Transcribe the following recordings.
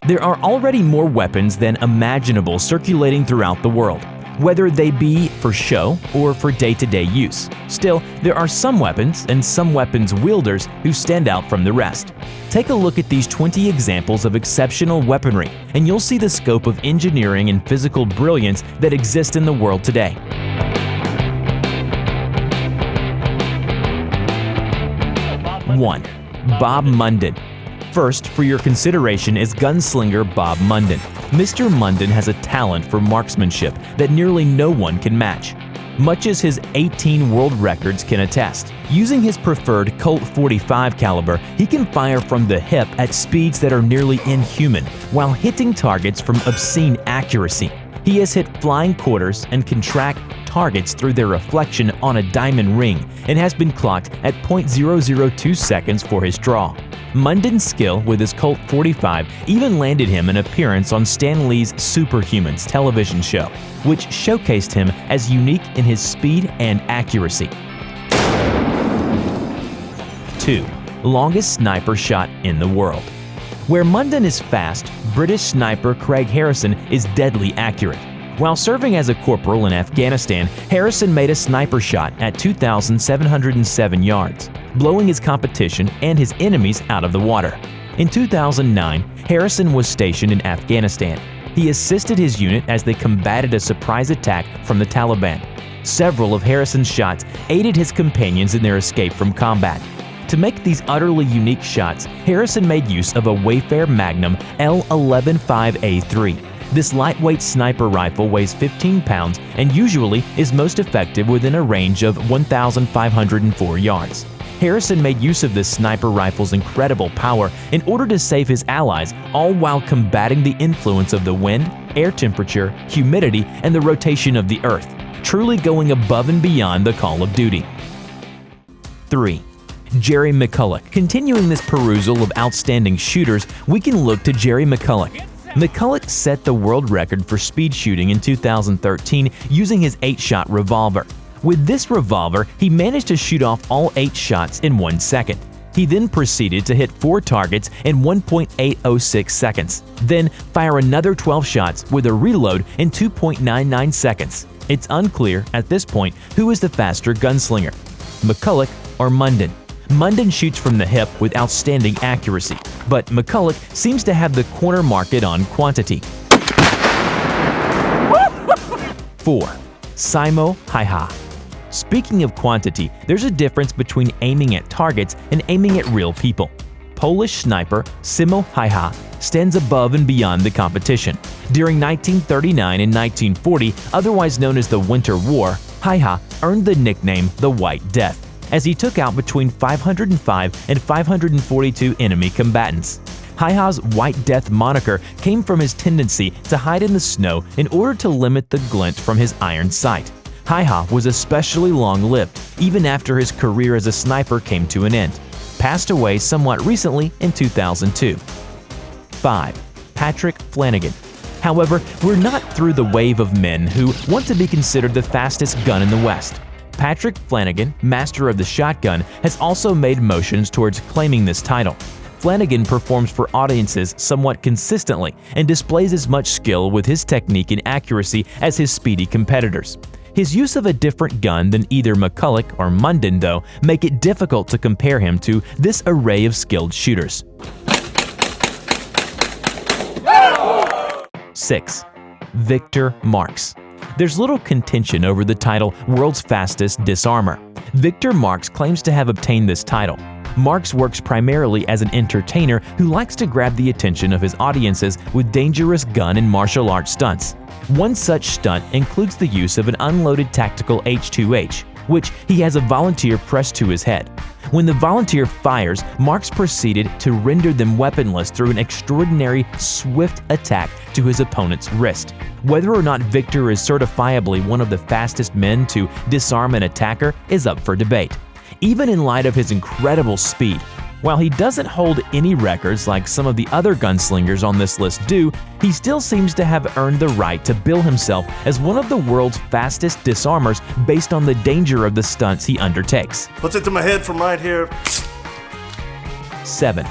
There are already more weapons than imaginable circulating throughout the world, whether they be for show or for day-to-day use. Still, there are some weapons and some weapons wielders who stand out from the rest. Take a look at these 20 examples of exceptional weaponry, and you'll see the scope of engineering and physical brilliance that exist in the world today. 1. Bob Munden. First, for your consideration is gunslinger Bob Munden. Mr. Munden has a talent for marksmanship that nearly no one can match, much as his 18 world records can attest. Using his preferred Colt .45 caliber, he can fire from the hip at speeds that are nearly inhuman, while hitting targets from obscene accuracy. He has hit flying quarters and can track targets through their reflection on a diamond ring, and has been clocked at .002 seconds for his draw. Munden's skill with his Colt .45 even landed him an appearance on Stan Lee's Superhumans television show, which showcased him as unique in his speed and accuracy. 2. Longest sniper shot in the world. Where Munden is fast, British sniper Craig Harrison is deadly accurate. While serving as a corporal in Afghanistan, Harrison made a sniper shot at 2,707 yards, blowing his competition and his enemies out of the water. In 2009, Harrison was stationed in Afghanistan. He assisted his unit as they combated a surprise attack from the Taliban. Several of Harrison's shots aided his companions in their escape from combat. To make these utterly unique shots, Harrison made use of a Wayfair Magnum L11-5A3. This lightweight sniper rifle weighs 15 pounds and usually is most effective within a range of 1,504 yards. Harrison made use of this sniper rifle's incredible power in order to save his allies, all while combating the influence of the wind, air temperature, humidity, and the rotation of the Earth, truly going above and beyond the call of duty. 3. Gerry McCulloch. Continuing this perusal of outstanding shooters, we can look to Gerry McCulloch. McCulloch set the world record for speed shooting in 2013 using his 8-shot revolver. With this revolver, he managed to shoot off all 8 shots in 1 second. He then proceeded to hit 4 targets in 1.806 seconds, then fire another 12 shots with a reload in 2.99 seconds. It's unclear at this point who is the faster gunslinger, McCulloch or Munden. Munden shoots from the hip with outstanding accuracy, but McCulloch seems to have the corner market on quantity. 4. Simo Hi-Ha. Speaking of quantity, there's a difference between aiming at targets and aiming at real people. Polish sniper Simo Hi-Ha stands above and beyond the competition. During 1939 and 1940, otherwise known as the Winter War, Hi-Ha earned the nickname the White Death, as he took out between 505 and 542 enemy combatants. Hi-Ha's White Death moniker came from his tendency to hide in the snow in order to limit the glint from his iron sight. Hi-Ha was especially long-lived, even after his career as a sniper came to an end. Passed away somewhat recently in 2002. 5. Patrick Flanagan. However, we're not through the wave of men who want to be considered the fastest gun in the West. Patrick Flanagan, master of the shotgun, has also made motions towards claiming this title. Flanagan performs for audiences somewhat consistently and displays as much skill with his technique and accuracy as his speedy competitors. His use of a different gun than either McCulloch or Munden, though, make it difficult to compare him to this array of skilled shooters. 6. Victor Marx. There's little contention over the title World's Fastest Disarmer. Victor Marx claims to have obtained this title. Marx works primarily as an entertainer who likes to grab the attention of his audiences with dangerous gun and martial arts stunts. One such stunt includes the use of an unloaded tactical H2H, which he has a volunteer pressed to his head. When the volunteer fires, Marx proceeded to render them weaponless through an extraordinary, swift attack to his opponent's wrist. Whether or not Victor is certifiably one of the fastest men to disarm an attacker is up for debate, even in light of his incredible speed. While he doesn't hold any records like some of the other gunslingers on this list do, he still seems to have earned the right to bill himself as one of the world's fastest disarmers based on the danger of the stunts he undertakes. Puts it to my head from right here. 7.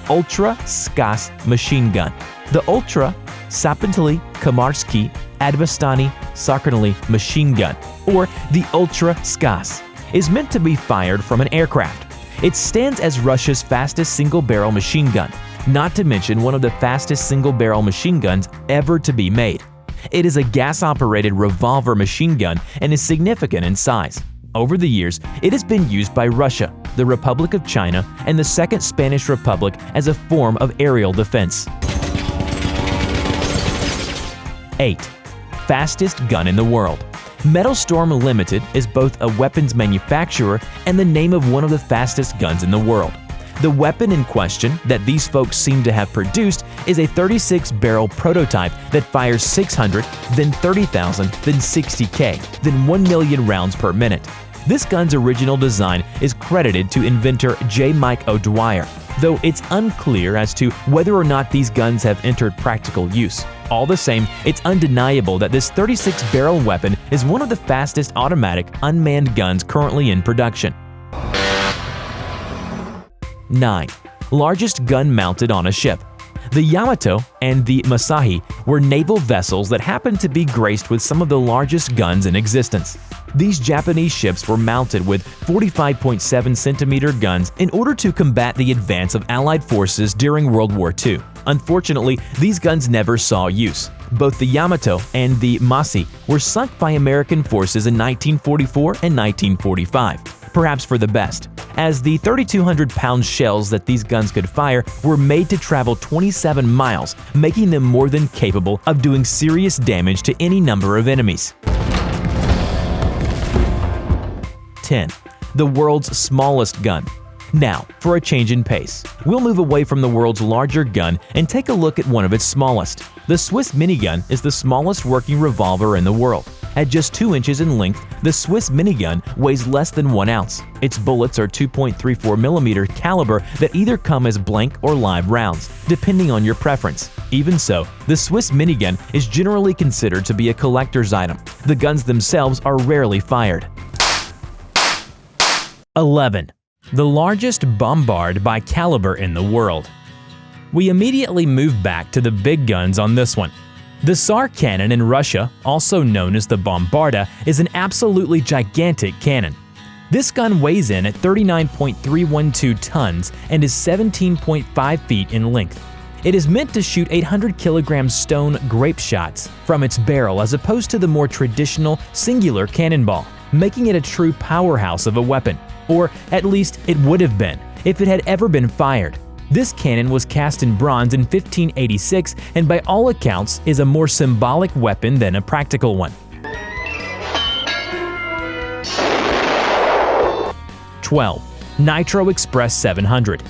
Ultra Scots Machine Gun. The Ultra Sapently Komarsky Advastany Circulating machine gun, or the Ultra Scots, is meant to be fired from an aircraft. It stands as Russia's fastest single-barrel machine gun, not to mention one of the fastest single-barrel machine guns ever to be made. It is a gas-operated revolver machine gun and is significant in size. Over the years, it has been used by Russia, the Republic of China, and the Second Spanish Republic as a form of aerial defense. 8. Fastest gun in the world. Metal Storm Limited is both a weapons manufacturer and the name of one of the fastest guns in the world. The weapon in question that these folks seem to have produced is a 36-barrel prototype that fires 600, then 30,000, then 60K, then 1 million rounds per minute. This gun's original design is credited to inventor J. Mike O'Dwyer, though it's unclear as to whether or not these guns have entered practical use. All the same, it's undeniable that this 36-barrel weapon is one of the fastest automatic unmanned guns currently in production. 9. Largest gun mounted on a ship. The Yamato and the Masahi were naval vessels that happened to be graced with some of the largest guns in existence. These Japanese ships were mounted with 45.7-centimeter guns in order to combat the advance of Allied forces during World War II. Unfortunately, these guns never saw use. Both the Yamato and the Masahi were sunk by American forces in 1944 and 1945, perhaps for the best, as the 3,200-pound shells that these guns could fire were made to travel 27 miles, making them more than capable of doing serious damage to any number of enemies. 10. The world's smallest gun. Now, for a change in pace, we'll move away from the world's larger gun and take a look at one of its smallest. The Swiss minigun is the smallest working revolver in the world. At just 2 inches in length, the Swiss minigun weighs less than 1 ounce. Its bullets are 2.34mm caliber that either come as blank or live rounds, depending on your preference. Even so, the Swiss minigun is generally considered to be a collector's item. The guns themselves are rarely fired. 11. The largest bombard by caliber in the world. We immediately move back to the big guns on this one. The Tsar cannon in Russia, also known as the Bombarda, is an absolutely gigantic cannon. This gun weighs in at 39.312 tons and is 17.5 feet in length. It is meant to shoot 800-kilogram stone grape shots from its barrel as opposed to the more traditional singular cannonball, making it a true powerhouse of a weapon, or at least it would have been if it had ever been fired. This cannon was cast in bronze in 1586 and by all accounts is a more symbolic weapon than a practical one. 12. Nitro Express 700.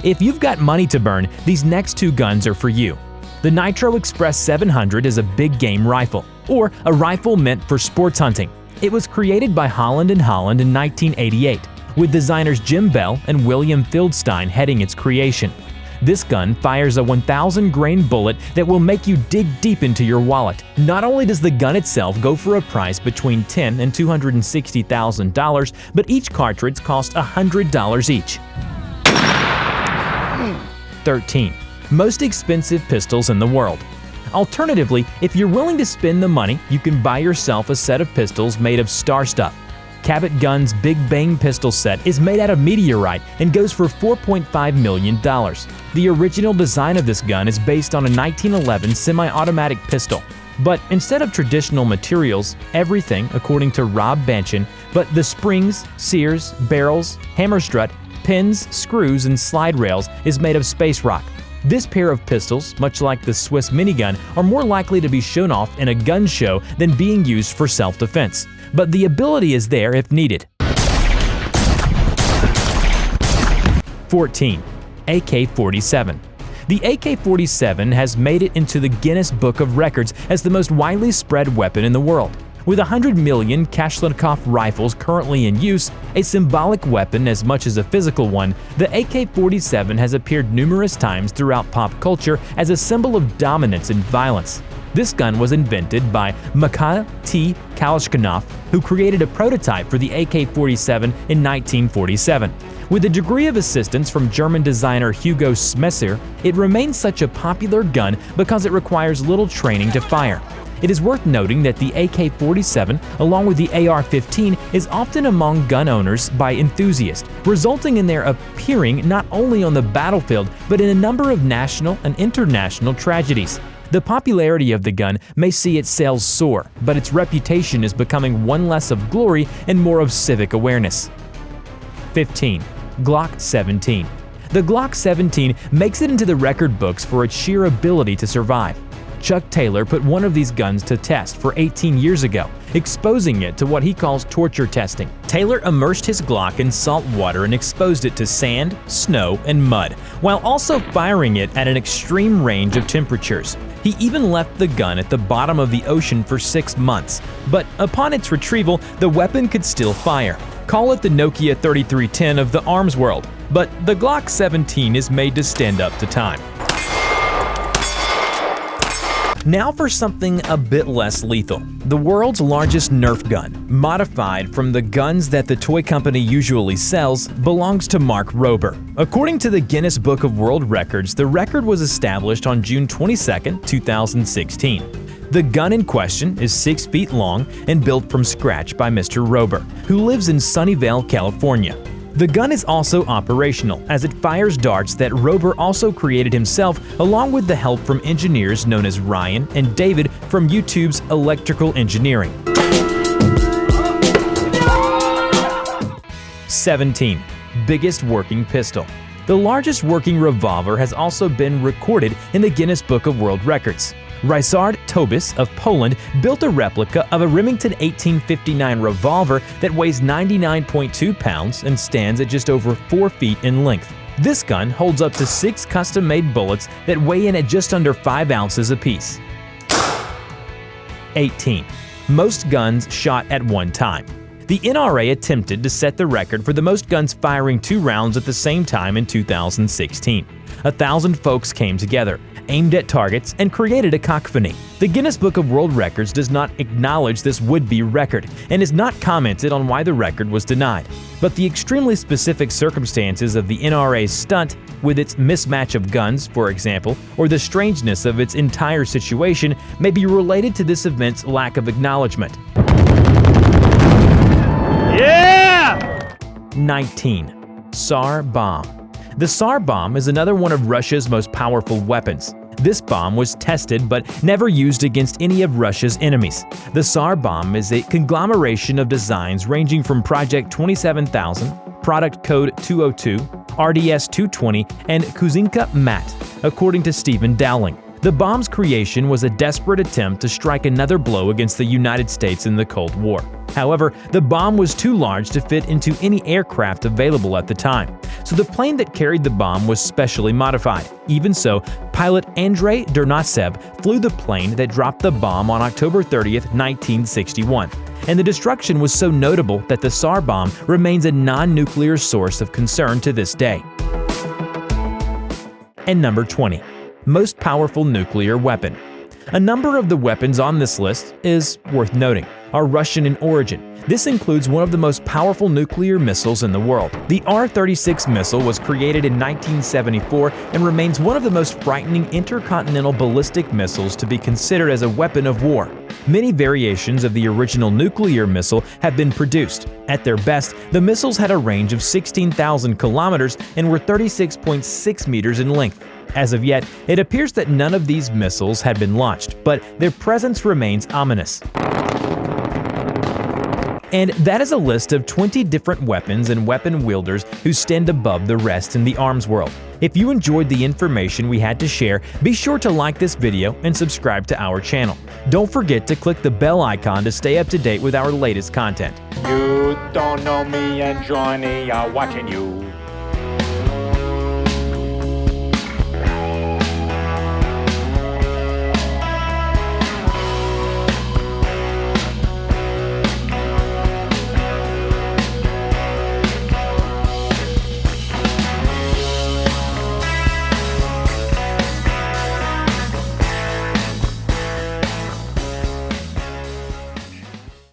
If you've got money to burn, these next 2 guns are for you. The Nitro Express 700 is a big game rifle, or a rifle meant for sports hunting. It was created by Holland & Holland in 1988. With designers Jim Bell and William Fieldstein heading its creation. This gun fires a 1,000-grain bullet that will make you dig deep into your wallet. Not only does the gun itself go for a price between $10,000 and $260,000, but each cartridge costs $100 each. 13. Most expensive pistols in the world. Alternatively, if you're willing to spend the money, you can buy yourself a set of pistols made of star stuff. Cabot Gun's Big Bang pistol set is made out of meteorite and goes for $4.5 million. The original design of this gun is based on a 1911 semi-automatic pistol. But instead of traditional materials, everything, according to Rob Banchin, but the springs, sears, barrels, hammer strut, pins, screws, and slide rails is made of space rock. This pair of pistols, much like the Swiss minigun, are more likely to be shown off in a gun show than being used for self-defense. But the ability is there if needed. 14. AK-47. The AK-47 has made it into the Guinness Book of Records as the most widely spread weapon in the world. With 100 million Kalashnikov rifles currently in use, a symbolic weapon as much as a physical one, the AK-47 has appeared numerous times throughout pop culture as a symbol of dominance and violence. This gun was invented by Mikhail T. Kalashnikov, who created a prototype for the AK-47 in 1947. With a degree of assistance from German designer Hugo Smesser, it remains such a popular gun because it requires little training to fire. It is worth noting that the AK-47, along with the AR-15, is often among gun owners by enthusiasts, resulting in their appearing not only on the battlefield but in a number of national and international tragedies. The popularity of the gun may see its sales soar, but its reputation is becoming one less of glory and more of civic awareness. 15. Glock 17. The Glock 17 makes it into the record books for its sheer ability to survive. Chuck Taylor put one of these guns to test for 18 years ago, exposing it to what he calls torture testing. Taylor immersed his Glock in salt water and exposed it to sand, snow, and mud, while also firing it at an extreme range of temperatures. He even left the gun at the bottom of the ocean for 6 months, but upon its retrieval, the weapon could still fire. Call it the Nokia 3310 of the arms world, but the Glock 17 is made to stand up to time. Now for something a bit less lethal. The world's largest Nerf gun, modified from the guns that the toy company usually sells, belongs to Mark Rober. According to the Guinness Book of World Records, the record was established on June 22, 2016. The gun in question is 6 feet long and built from scratch by Mr. Rober, who lives in Sunnyvale, California. The gun is also operational, as it fires darts that Rober also created himself, along with the help from engineers known as Ryan and David from YouTube's Electrical Engineering. 17. Biggest working pistol. The largest working revolver has also been recorded in the Guinness Book of World Records. Ryszard Tobis of Poland built a replica of a Remington 1859 revolver that weighs 99.2 pounds and stands at just over 4 feet in length. This gun holds up to 6 custom-made bullets that weigh in at just under 5 ounces apiece. 18. Most guns shot at one time. The NRA attempted to set the record for the most guns firing 2 rounds at the same time in 2016. 1,000 folks came together, aimed at targets, and created a cacophony. The Guinness Book of World Records does not acknowledge this would-be record and has not commented on why the record was denied. But the extremely specific circumstances of the NRA's stunt, with its mismatch of guns, for example, or the strangeness of its entire situation, may be related to this event's lack of acknowledgement. 19. Tsar Bomb. The Tsar Bomb is another one of Russia's most powerful weapons. This bomb was tested but never used against any of Russia's enemies. The Tsar Bomb is a conglomeration of designs ranging from Project 27000, Product Code 202, RDS 220, and Kuzinka Mat, according to Stephen Dowling. The bomb's creation was a desperate attempt to strike another blow against the United States in the Cold War. However, the bomb was too large to fit into any aircraft available at the time, so the plane that carried the bomb was specially modified. Even so, pilot Andrei Dernasev flew the plane that dropped the bomb on October 30, 1961. And the destruction was so notable that the Tsar Bomb remains a non-nuclear source of concern to this day. And number 20. Most powerful nuclear weapon. A number of the weapons on this list, is worth noting, are Russian in origin. This includes one of the most powerful nuclear missiles in the world. The R-36 missile was created in 1974 and remains one of the most frightening intercontinental ballistic missiles to be considered as a weapon of war. Many variations of the original nuclear missile have been produced. At their best, the missiles had a range of 16,000 kilometers and were 36.6 meters in length. As of yet, it appears that none of these missiles had been launched, but their presence remains ominous. And that is a list of 20 different weapons and weapon wielders who stand above the rest in the arms world. If you enjoyed the information we had to share, be sure to like this video and subscribe to our channel. Don't forget to click the bell icon to stay up to date with our latest content. You don't know me and Johnny are watching you.